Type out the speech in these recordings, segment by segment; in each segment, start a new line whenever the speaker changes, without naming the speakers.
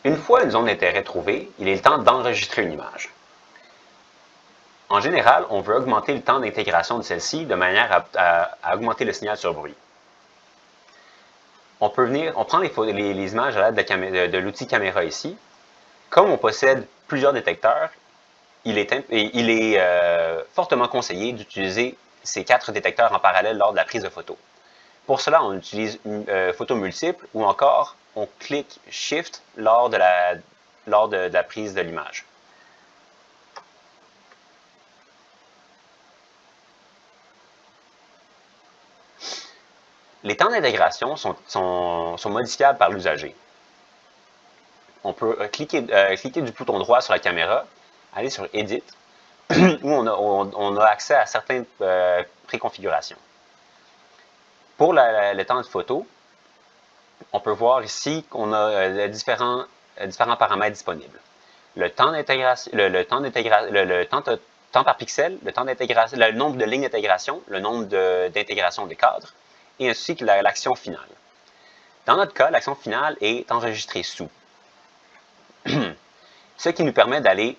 Une fois une zone d'intérêt trouvée, il est le temps d'enregistrer une image. En général, on veut augmenter le temps d'intégration de celle-ci de manière à augmenter le signal sur bruit. On prend les images à l'aide de l'outil caméra ici. Comme on possède plusieurs détecteurs, il est fortement conseillé d'utiliser ces 4 détecteurs en parallèle lors de la prise de photo. Pour cela, on utilise une photo multiple ou encore on clique Shift lors de la prise de l'image. Les temps d'intégration sont modifiables par l'usager. On peut cliquer du bouton droit sur la caméra, aller sur Edit, où on a accès à certaines préconfigurations. Pour le temps de photo, on peut voir ici qu'on a différents paramètres disponibles. Le temps d'intégration, le temps par pixel, le nombre de lignes d'intégration, le nombre d'intégration des cadres, et ainsi que l'action finale. Dans notre cas, l'action finale est enregistrée sous. Ce qui nous permet d'aller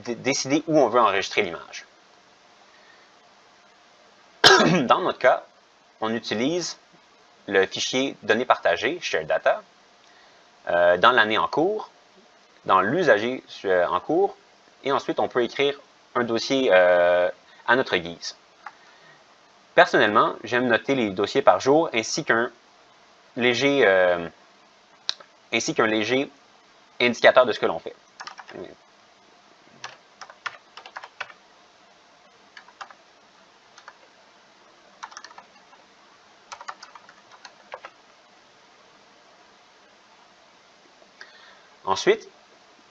décider où on veut enregistrer l'image. Dans notre cas, on utilise le fichier données partagées, Shared Data, dans l'année en cours, dans l'usager en cours, et ensuite on peut écrire un dossier à notre guise. Personnellement, j'aime noter les dossiers par jour ainsi qu'un léger indicateur de ce que l'on fait. Ensuite,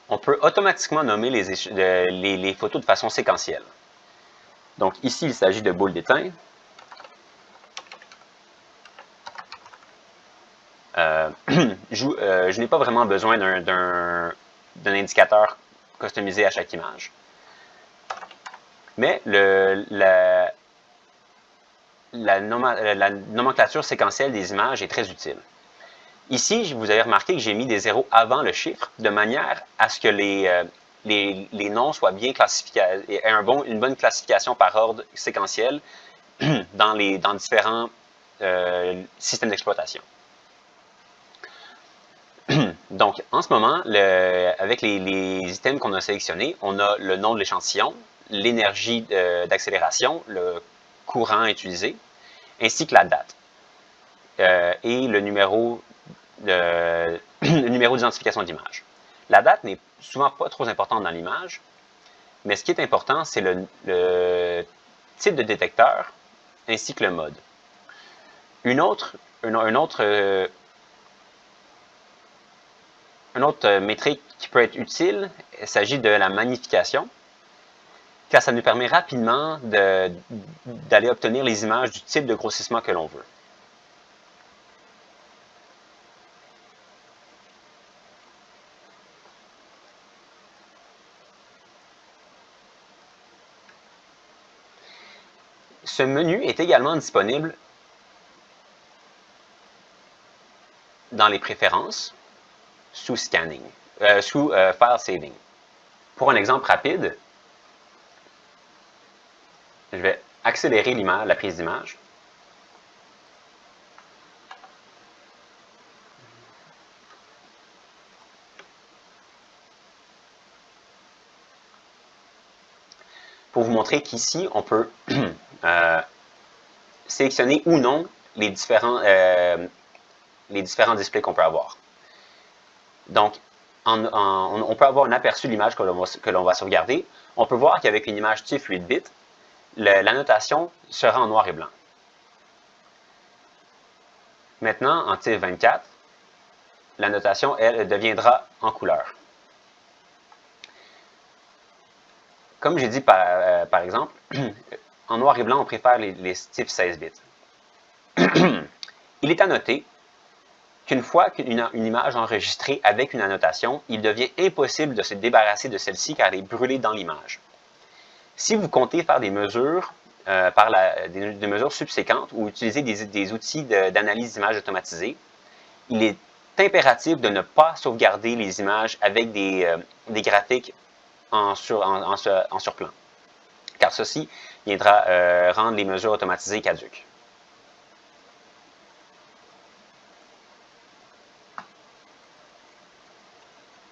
on peut automatiquement nommer les photos de façon séquentielle. Donc ici, il s'agit de boules d'étain. Je n'ai pas vraiment besoin d'un indicateur customisé à chaque image. Mais la nomenclature séquentielle des images est très utile. Ici, vous avez remarqué que j'ai mis des zéros avant le chiffre, de manière à ce que les noms soient bien classifiés et aient une bonne classification par ordre séquentiel dans différents systèmes d'exploitation. Donc, en ce moment, avec les items qu'on a sélectionnés, on a le nom de l'échantillon, l'énergie d'accélération, le courant utilisé, ainsi que la date et le numéro d'identification d'image. La date n'est souvent pas trop importante dans l'image, mais ce qui est important, c'est le type de détecteur ainsi que le mode. Une autre métrique qui peut être utile, il s'agit de la magnification, car ça nous permet rapidement d'aller obtenir les images du type de grossissement que l'on veut. Ce menu est également disponible dans les préférences sous File Saving. Pour un exemple rapide, je vais accélérer la prise d'image. Pour vous montrer qu'ici, on peut sélectionner ou non les différents displays qu'on peut avoir. Donc, on peut avoir un aperçu de l'image que l'on va sauvegarder. On peut voir qu'avec une image TIFF 8 bits, la notation sera en noir et blanc. Maintenant, en TIFF 24, la notation, elle, deviendra en couleur. Comme j'ai dit par exemple, en noir et blanc, on préfère les TIFF 16 bits. Il est à noter qu'une fois qu'une image enregistrée avec une annotation, il devient impossible de se débarrasser de celle-ci car elle est brûlée dans l'image. Si vous comptez faire des mesures, des mesures subséquentes ou utiliser des outils d'analyse d'image automatisés, il est impératif de ne pas sauvegarder les images avec des graphiques en surplan, car ceci viendra rendre les mesures automatisées caduques.